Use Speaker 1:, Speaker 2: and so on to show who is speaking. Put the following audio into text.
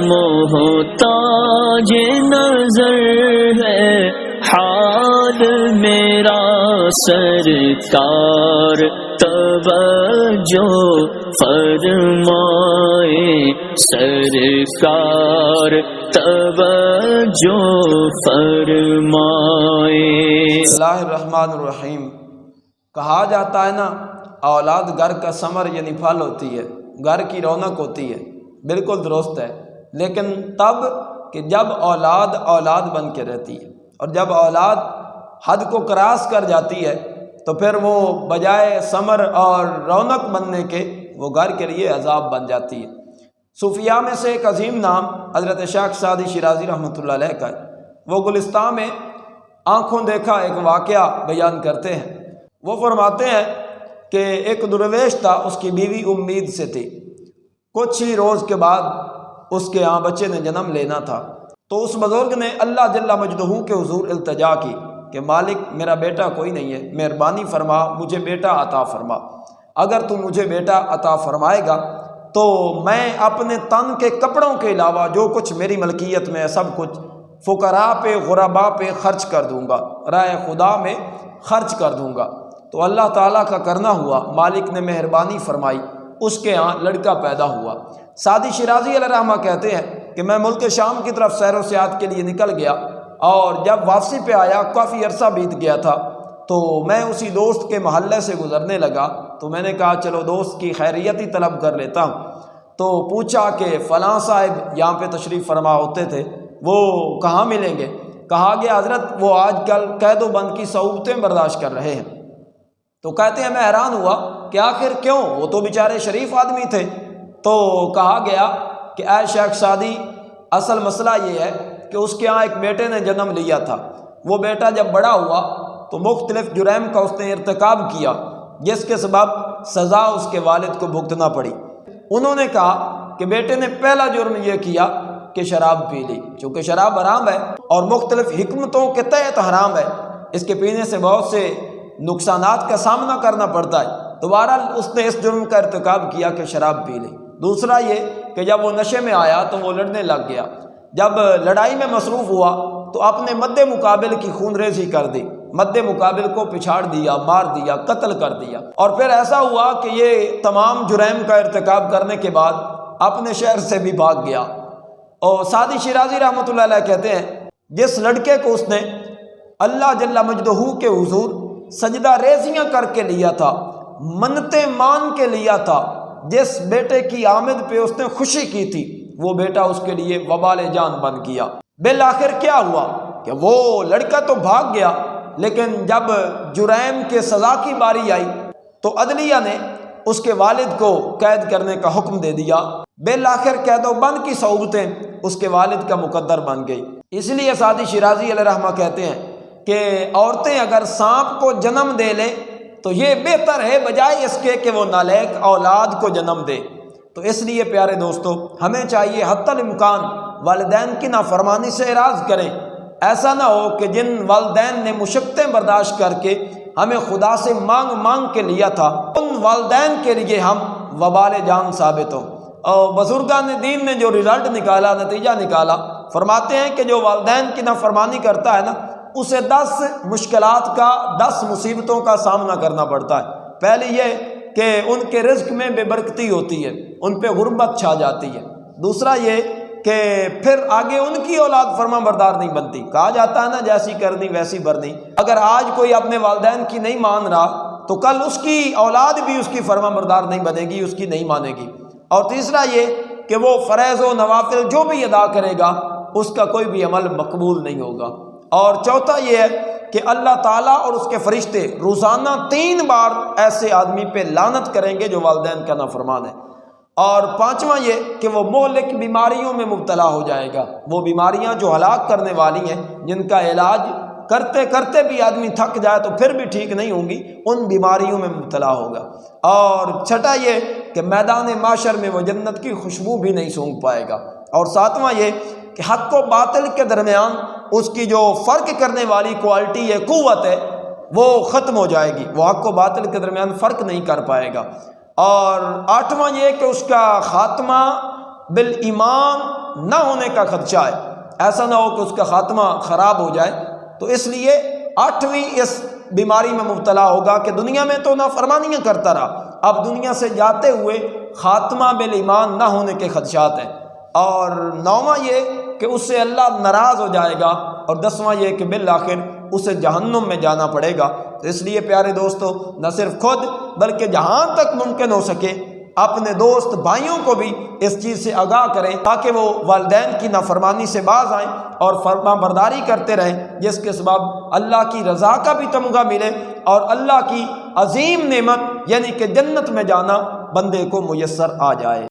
Speaker 1: محتاج نظر ہے حال میرا سرکار توجہ فرمائے سرکار توجہ فرمائے۔
Speaker 2: بسم اللہ الرحمن الرحیم۔ کہا جاتا ہے نا اولاد گھر کا ثمر یعنی پھل ہوتی ہے، گھر کی رونق ہوتی ہے، بالکل درست ہے، لیکن تب کہ جب اولاد اولاد بن کے رہتی ہے، اور جب اولاد حد کو کراس کر جاتی ہے تو پھر وہ بجائے ثمر اور رونق بننے کے وہ گھر کے لیے عذاب بن جاتی ہے۔ صوفیاء میں سے ایک عظیم نام حضرت شیخ سعدی شیرازی رحمۃ اللہ علیہ کا ہے۔ وہ گلستان میں آنکھوں دیکھا ایک واقعہ بیان کرتے ہیں۔ وہ فرماتے ہیں کہ ایک درویش تھا، اس کی بیوی امید سے تھی، کچھ ہی روز کے بعد اس کے یہاں بچے نے جنم لینا تھا، تو اس بزرگ نے اللہ جل مجدہ کے حضور التجا کی کہ مالک میرا بیٹا کوئی نہیں ہے، مہربانی فرما مجھے بیٹا عطا فرما، اگر تو مجھے بیٹا عطا فرمائے گا تو میں اپنے تن کے کپڑوں کے علاوہ جو کچھ میری ملکیت میں ہے سب کچھ فقراء پہ غرباء پہ خرچ کر دوں گا، راہ خدا میں خرچ کر دوں گا۔ تو اللہ تعالیٰ کا کرنا ہوا، مالک نے مہربانی فرمائی، اس کے ہاں لڑکا پیدا ہوا۔ سعدی شیرازی علیہ رحمہ کہتے ہیں کہ میں ملک شام کی طرف سیر و سیاحت کے لیے نکل گیا، اور جب واپسی پہ آیا کافی عرصہ بیت گیا تھا، تو میں اسی دوست کے محلے سے گزرنے لگا، تو میں نے کہا چلو دوست کی خیریت ہی طلب کر لیتا ہوں۔ تو پوچھا کہ فلاں صاحب یہاں پہ تشریف فرما ہوتے تھے، وہ کہاں ملیں گے؟ کہا گیا حضرت وہ آج کل قید و بند کی صعوبتیں برداشت کر رہے ہیں۔ تو کہتے ہیں میں حیران ہوا کہ آخر کیوں، وہ تو بیچارے شریف آدمی تھے۔ تو کہا گیا کہ اے شیخ سعدی، اصل مسئلہ یہ ہے کہ اس کے ہاں ایک بیٹے نے جنم لیا تھا، وہ بیٹا جب بڑا ہوا تو مختلف جرائم کا اس نے ارتکاب کیا، جس کے سبب سزا اس کے والد کو بھگتنا پڑی۔ انہوں نے کہا کہ بیٹے نے پہلا جرم یہ کیا کہ شراب پی لی، چونکہ شراب حرام ہے اور مختلف حکمتوں کے تحت حرام ہے، اس کے پینے سے بہت سے نقصانات کا سامنا کرنا پڑتا ہے، تو بہرحال اس نے اس جرم کا ارتکاب کیا کہ شراب پی لی۔ دوسرا یہ کہ جب وہ نشے میں آیا تو وہ لڑنے لگ گیا، جب لڑائی میں مصروف ہوا تو اپنے مد مقابل کی خون ریزی کر دی، مد مقابل کو پچھاڑ دیا، مار دیا، قتل کر دیا، اور پھر ایسا ہوا کہ یہ تمام جرائم کا ارتکاب کرنے کے بعد اپنے شہر سے بھی بھاگ گیا۔ اور سعدی شیرازی رحمۃ اللہ علیہ کہتے ہیں جس لڑکے کو اس نے اللہ جل مجدہ کے حضور سجدہ ریزیاں کر کے لیا تھا، منتیں مان کے لیا تھا، جس بیٹے کی آمد پہ اس نے خوشی کی تھی، وہ بیٹا اس کے لیے وبال جان بن گیا۔ بالآخر کیا ہوا کہ وہ لڑکا تو بھاگ گیا، لیکن جب جرائم کے سزا کی باری آئی تو عدلیہ نے اس کے والد کو قید کرنے کا حکم دے دیا۔ بالآخر قید و بند کی صعوبتیں اس کے والد کا مقدر بن گئی۔ اس لیے سعدی شیرازی علیہ رحمہ کہتے ہیں کہ عورتیں اگر سانپ کو جنم دے لیں تو یہ بہتر ہے بجائے اس کے کہ وہ نالائق اولاد کو جنم دے۔ تو اس لیے پیارے دوستو ہمیں چاہیے حتی الامکان والدین کی نافرمانی سے اعراض کریں۔ ایسا نہ ہو کہ جن والدین نے مشقتیں برداشت کر کے ہمیں خدا سے مانگ مانگ کے لیا تھا، ان والدین کے لیے ہم وبال جان ثابت ہوں۔ اور بزرگان دین نے جو رزلٹ نکالا، نتیجہ نکالا، فرماتے ہیں کہ جو والدین کی نافرمانی کرتا ہے نا، اسے 10 مشکلات کا، 10 مصیبتوں کا سامنا کرنا پڑتا ہے۔ پہلی یہ کہ ان کے رزق میں بے برکتی ہوتی ہے، ان پہ غربت چھا جاتی ہے۔ دوسرا یہ کہ پھر آگے ان کی اولاد فرما بردار نہیں بنتی۔ کہا جاتا ہے نا جیسی کرنی ویسی بھرنی، اگر آج کوئی اپنے والدین کی نہیں مان رہا تو کل اس کی اولاد بھی اس کی فرما بردار نہیں بنے گی، اس کی نہیں مانے گی۔ اور تیسرا یہ کہ وہ فرائض و نوافل جو بھی ادا کرے گا اس کا کوئی بھی عمل مقبول نہیں ہوگا۔ اور چوتھا یہ ہے کہ اللہ تعالیٰ اور اس کے فرشتے روزانہ 3 بار ایسے آدمی پہ لعنت کریں گے جو والدین کا نافرمان ہے۔ اور پانچواں یہ کہ وہ مہلک بیماریوں میں مبتلا ہو جائے گا، وہ بیماریاں جو ہلاک کرنے والی ہیں، جن کا علاج کرتے کرتے بھی آدمی تھک جائے تو پھر بھی ٹھیک نہیں ہوں گی، ان بیماریوں میں مبتلا ہوگا۔ اور چھٹا یہ کہ میدان معاشر میں وہ جنت کی خوشبو بھی نہیں سونگھ پائے گا۔ اور ساتواں یہ کہ حق و باطل کے درمیان اس کی جو فرق کرنے والی کوالٹی ہے، قوت ہے، وہ ختم ہو جائے گی، وہ حق و باطل کے درمیان فرق نہیں کر پائے گا۔ اور 8واں یہ کہ اس کا خاتمہ بالایمان نہ ہونے کا خدشہ ہے، ایسا نہ ہو کہ اس کا خاتمہ خراب ہو جائے۔ تو اس لیے 8ویں اس بیماری میں مبتلا ہوگا کہ دنیا میں تو نافرمانیاں کرتا رہا، اب دنیا سے جاتے ہوئے خاتمہ بالایمان نہ ہونے کے خدشات ہیں، اور 9واں یہ کہ اس سے اللہ ناراض ہو جائے گا، اور 10واں یہ کہ بالآخر اسے جہنم میں جانا پڑے گا۔ تو اس لیے پیارے دوستو، نہ صرف خود بلکہ جہاں تک ممکن ہو سکے اپنے دوست بھائیوں کو بھی اس چیز سے آگاہ کریں تاکہ وہ والدین کی نافرمانی سے باز آئیں اور فرما برداری کرتے رہیں، جس کے سبب اللہ کی رضا کا بھی تمغہ ملے اور اللہ کی عظیم نعمت یعنی کہ جنت میں جانا بندے کو میسر آ جائے۔